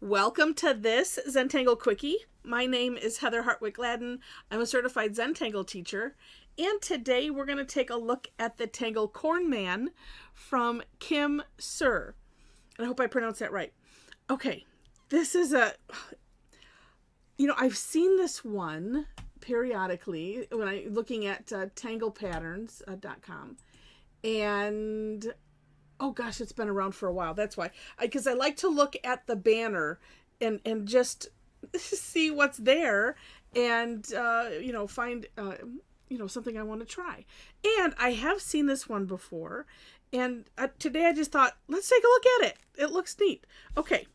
Welcome to this Zentangle Quickie. My name is Heather Hartwick Gladden. I'm a certified Zentangle teacher, and today we're going to take a look at the tangle Cornman from Kim Cyr. And I hope I pronounced that right. Okay, this is I've seen this one periodically when I'm looking at tanglepatterns.com, and oh gosh, it's been around for a while. That's why. Because I like to look at the banner and just see what's there and, find, something I want to try. And I have seen this one before. And today I just thought, let's take a look at it. It looks neat. Okay.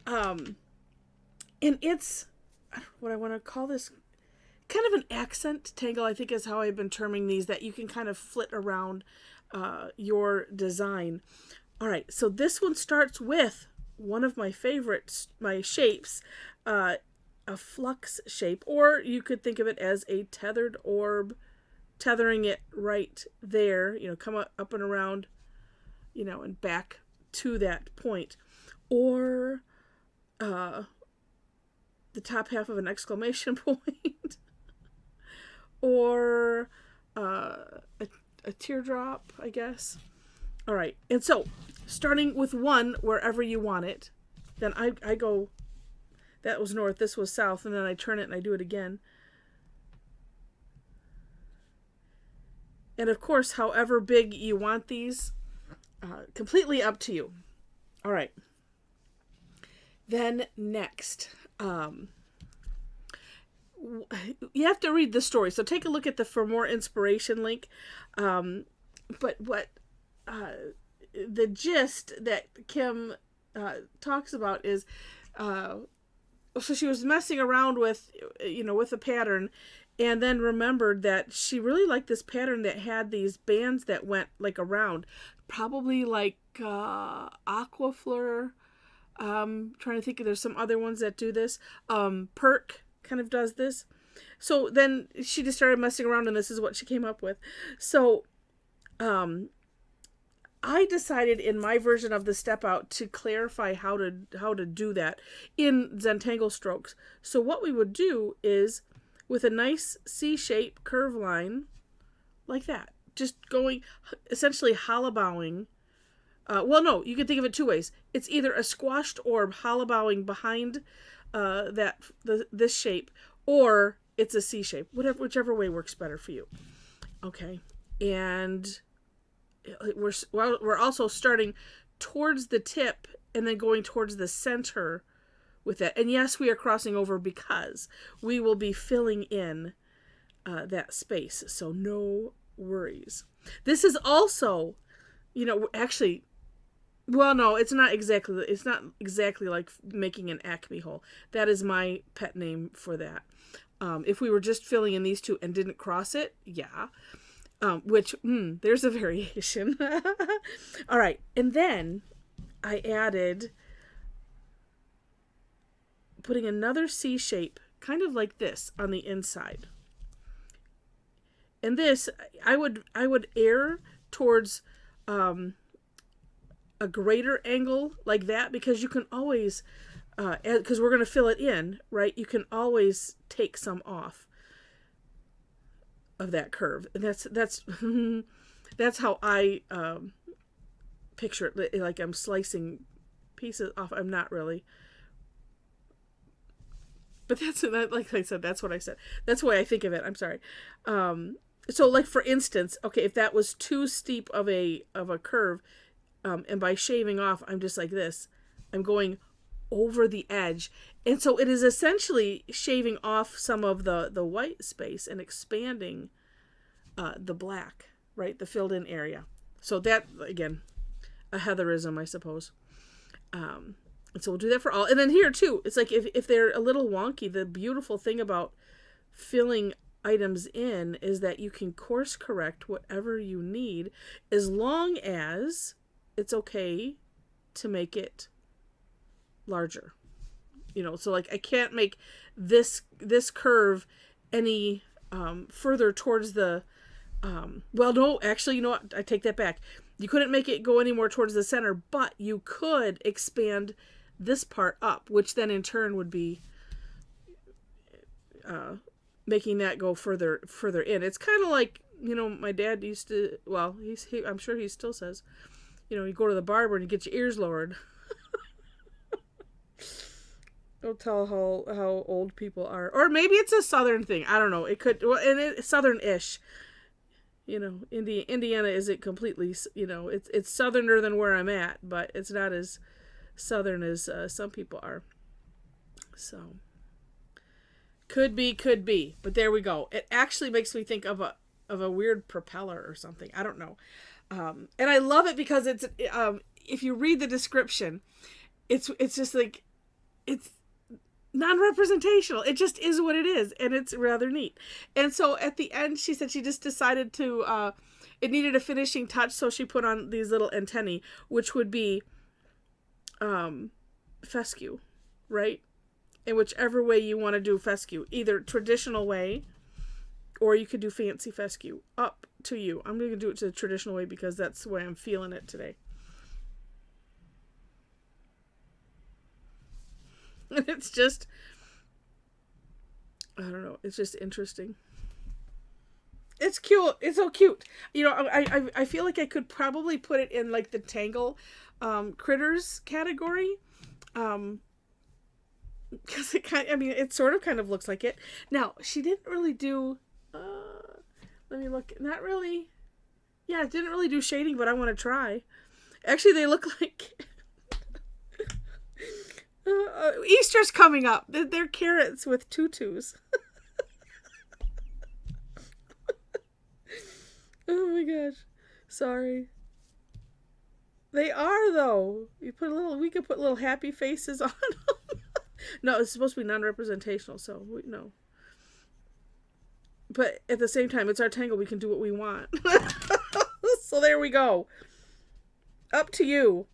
And it's, what I want to call this, kind of an accent tangle, I think is how I've been terming these, that you can kind of flit around your design. All right, so this one starts with one of my favorites, my shapes, a flux shape, or you could think of it as a tethered orb, tethering it right there, come up and around, and back to that point, or the top half of an exclamation point, or a teardrop, I guess. All right, and so starting with one wherever you want it, then I go, that was north, this was south, and then I turn it and I do it again. And of course, however big you want these, completely up to you. All right. Then next, you have to read the story, so take a look at the For More Inspiration link. But what the gist that Kim talks about is, so she was messing around with a pattern, and then remembered that she really liked this pattern that had these bands that went like around, probably like Aquafleur. Trying to think if there's some other ones that do this. Perk kind of does this. So then she just started messing around, and this is what she came up with. So I decided in my version of the step out to clarify how to do that in Zentangle strokes. So what we would do is, with a nice C-shape curve line like that, just going essentially hollowbowing. You can think of it two ways. It's either a squashed orb hollowbowing behind this shape, or it's a C shape. Whichever way works better for you. Okay, and we're also starting towards the tip and then going towards the center with that. And yes, we are crossing over because we will be filling in that space. So no worries. This is also, actually. Well, no, it's not exactly like making an Acme hole. That is my pet name for that. If we were just filling in these two and didn't cross it, yeah. There's a variation. All right, and then I added putting another C shape, kind of like this, on the inside. And this, I would err towards a greater angle like that, because you can always, because we're going to fill it in, right? You can always take some off of that curve. And that's how I picture it, like I'm slicing pieces off. I'm not really. But like I said, that's what I said. That's the way I think of it. I'm sorry. So like for instance, okay, if that was too steep of a curve, and by shaving off, I'm just like this. I'm going over the edge. And so it is essentially shaving off some of the white space and expanding the black, right? The filled in area. So that, again, a Heatherism, I suppose. And so we'll do that for all. And then here, too, it's like if they're a little wonky, the beautiful thing about filling items in is that you can course correct whatever you need, as long as it's okay to make it larger. So like I can't make this curve any further towards the no, actually, you know what? I take that back. You couldn't make it go any more towards the center, but you could expand this part up, which then in turn would be making that go further in. It's kind of like, my dad used to, well, I'm sure he still says, you go to the barber and you get your ears lowered. Don't tell how old people are. Or maybe it's a southern thing. I don't know. It could, well, and it's southern-ish. Indiana isn't completely, it's southerner than where I'm at, but it's not as southern as some people are. So, could be. But there we go. It actually makes me think of a weird propeller or something. I don't know. And I love it because it's, if you read the description, it's just like, it's non-representational. It just is what it is, and it's rather neat. And so at the end, she said she just decided to, it needed a finishing touch, so she put on these little antennae, which would be fescue, right? In whichever way you want to do fescue, either traditional way, or you could do fancy fescue. Up to you. I'm going to do it to the traditional way because that's the way I'm feeling it today. It's just, I don't know. It's just interesting. It's cute. It's so cute. I feel like I could probably put it in like the Tangle critters category. Because it sort of kind of looks like it. Now, she didn't really do, let me look. Not really. Yeah, it didn't really do shading, but I want to try. Actually, they look like Easter's coming up. They're carrots with tutus. Oh my gosh. Sorry. They are, though. We could put little happy faces on them. No, it's supposed to be non-representational, so no. But at the same time, it's our Tangle. We can do what we want. So there we go. Up to you.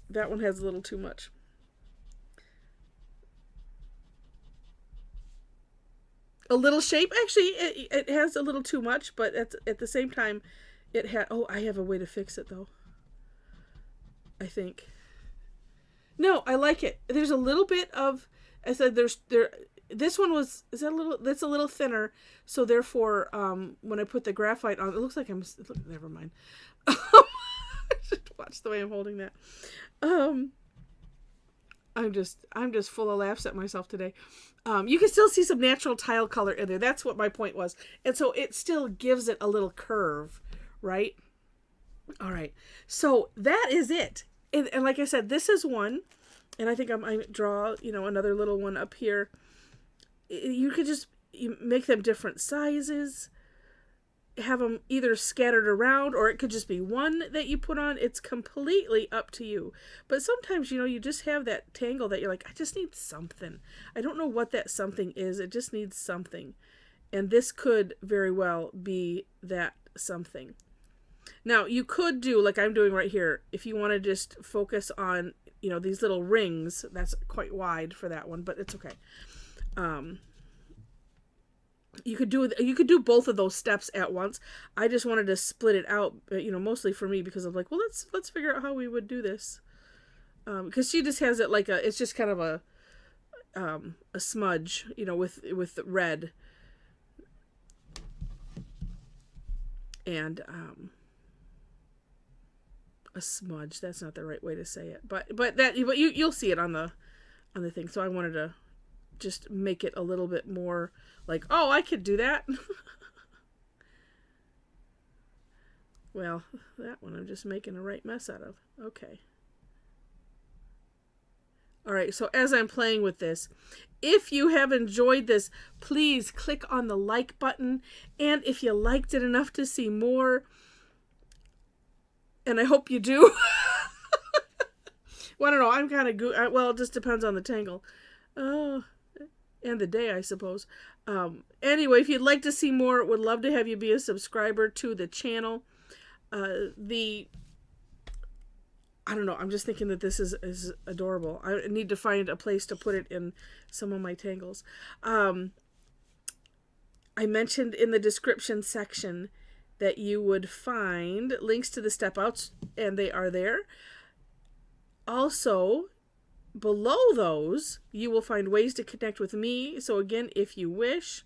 That one has a little too much. A little shape. Actually, it has a little too much, but at the same time, it had... Oh, I have a way to fix it, though. I think. No, I like it. There's a little bit of... I said this one was... That's a little thinner, so therefore, when I put the graphite on... It looks like never mind. Watch the way I'm holding that. I'm just full of laughs at myself today. You can still see some natural tile color in there. That's what my point was. And so it still gives it a little curve, right? All right. So that is it. And like I said, this is one. And I think I might draw, another little one up here. You could just make them different sizes. Have them either scattered around, or it could just be one that you put on. It's completely up to you. But sometimes, you just have that tangle that you're like, I just need something. I don't know what that something is. It just needs something. And this could very well be that something. Now, you could do, like I'm doing right here, if you want to just focus on, these little rings. That's quite wide for that one, but it's okay. You could do both of those steps at once. I just wanted to split it out, mostly for me, because I'm like, well, let's figure out how we would do this. Because she just has it like it's just kind of a smudge, with red. And a smudge. That's not the right way to say it, but you'll see it on the thing. So I wanted to just make it a little bit more like, oh, I could do that. Well, that one I'm just making a right mess out of. Okay. All right, so as I'm playing with this, if you have enjoyed this, please click on the like button. And if you liked it enough to see more, and I hope you do. Well, I don't know. I'm kind of well, it just depends on the tangle. And the day, I suppose. Anyway, if you'd like to see more, would love to have you be a subscriber to the channel. I don't know. I'm just thinking that this is adorable. I need to find a place to put it in some of my tangles. I mentioned in the description section that you would find links to the step outs, and they are there. Also, below those, you will find ways to connect with me. So again, if you wish,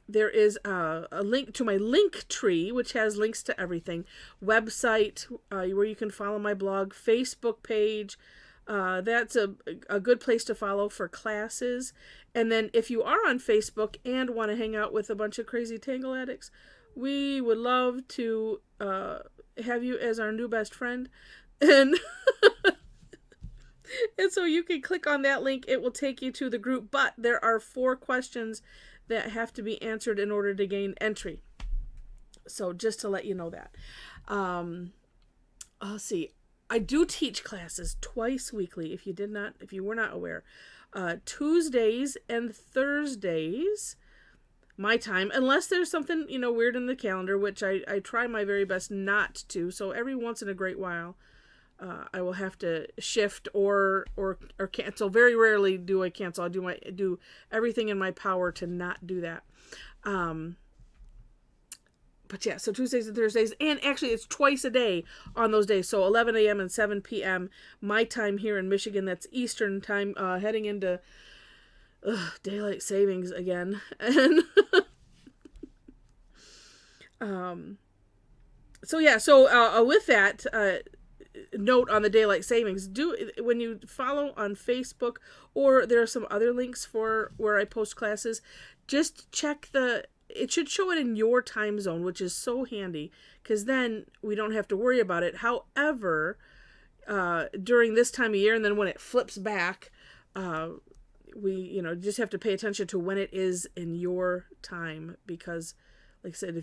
there is a link to my link tree, which has links to everything. Website, where you can follow my blog, Facebook page. That's a good place to follow for classes. And then if you are on Facebook and want to hang out with a bunch of crazy Tangle addicts, we would love to have you as our new best friend. And and so you can click on that link. It will take you to the group. But there are 4 questions that have to be answered in order to gain entry. So just to let you know that. Let's see. I do teach classes twice weekly, if you were not aware. Tuesdays and Thursdays, my time, unless there's something, weird in the calendar, which I try my very best not to. So every once in a great while, I will have to shift or cancel. Very rarely do I cancel. I do everything in my power to not do that. But yeah, so Tuesdays and Thursdays, and actually it's twice a day on those days. So 11 a.m. and 7 p.m. my time here in Michigan. That's Eastern time, heading into daylight savings again. And with that, note on the daylight savings, when you follow on Facebook, or there are some other links for where I post classes, just check it should show it in your time zone, which is so handy, because then we don't have to worry about it. However, during this time of year, and then when it flips back, we just have to pay attention to when it is in your time, because like I said,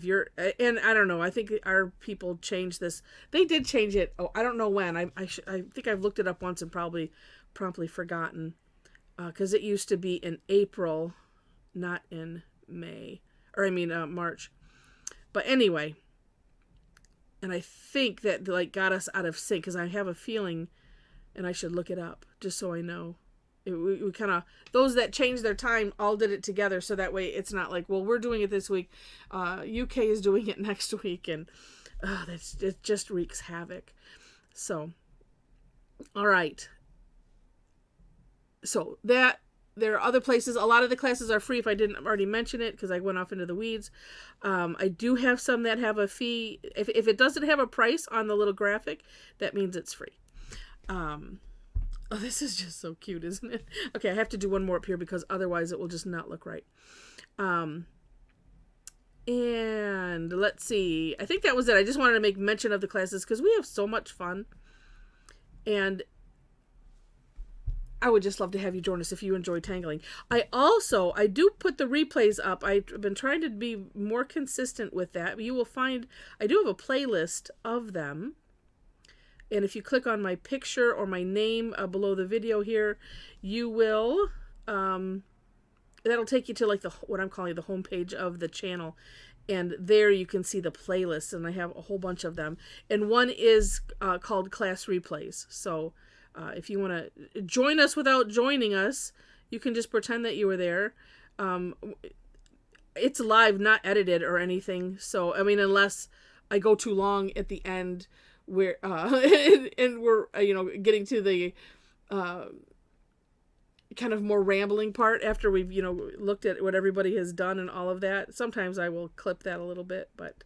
and I don't know, I think our people changed this. They did change it. Oh, I don't know when. I think I've looked it up once and probably promptly forgotten, because it used to be in April, not in March. But anyway, and I think that got us out of sync, because I have a feeling, and I should look it up just so I know. We kind of, those that changed their time all did it together, so that way it's not like, well, we're doing it this week, UK is doing it next week, and it just wreaks havoc. So, all right. So that, there are other places. A lot of the classes are free, if I didn't already mention it, because I went off into the weeds. I do have some that have a fee. If it doesn't have a price on the little graphic, that means it's free. Oh, this is just so cute, isn't it? Okay, I have to do one more up here, because otherwise it will just not look right. And let's see. I think that was it. I just wanted to make mention of the classes, because we have so much fun. And I would just love to have you join us if you enjoy tangling. I do put the replays up. I've been trying to be more consistent with that. You will find, I do have a playlist of them. And if you click on my picture or my name below the video here, you will, that'll take you to what I'm calling the homepage of the channel. And there you can see the playlists, and I have a whole bunch of them. And one is called Class Replays. So if you want to join us without joining us, you can just pretend that you were there. It's live, not edited or anything. So, unless I go too long at the end, where and we're getting to the kind of more rambling part after we've looked at what everybody has done and all of that. Sometimes I will clip that a little bit, but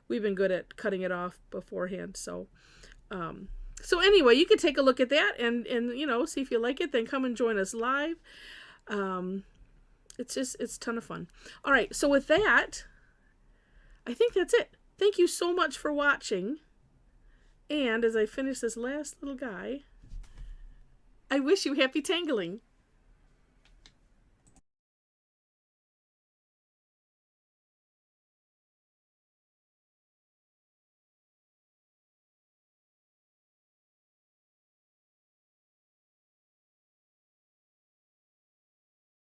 we've been good at cutting it off beforehand. So anyway, you can take a look at that and see if you like it. Then come and join us live. It's a ton of fun. All right, so with that, I think that's it. Thank you so much for watching. And as I finish this last little guy, I wish you happy tangling.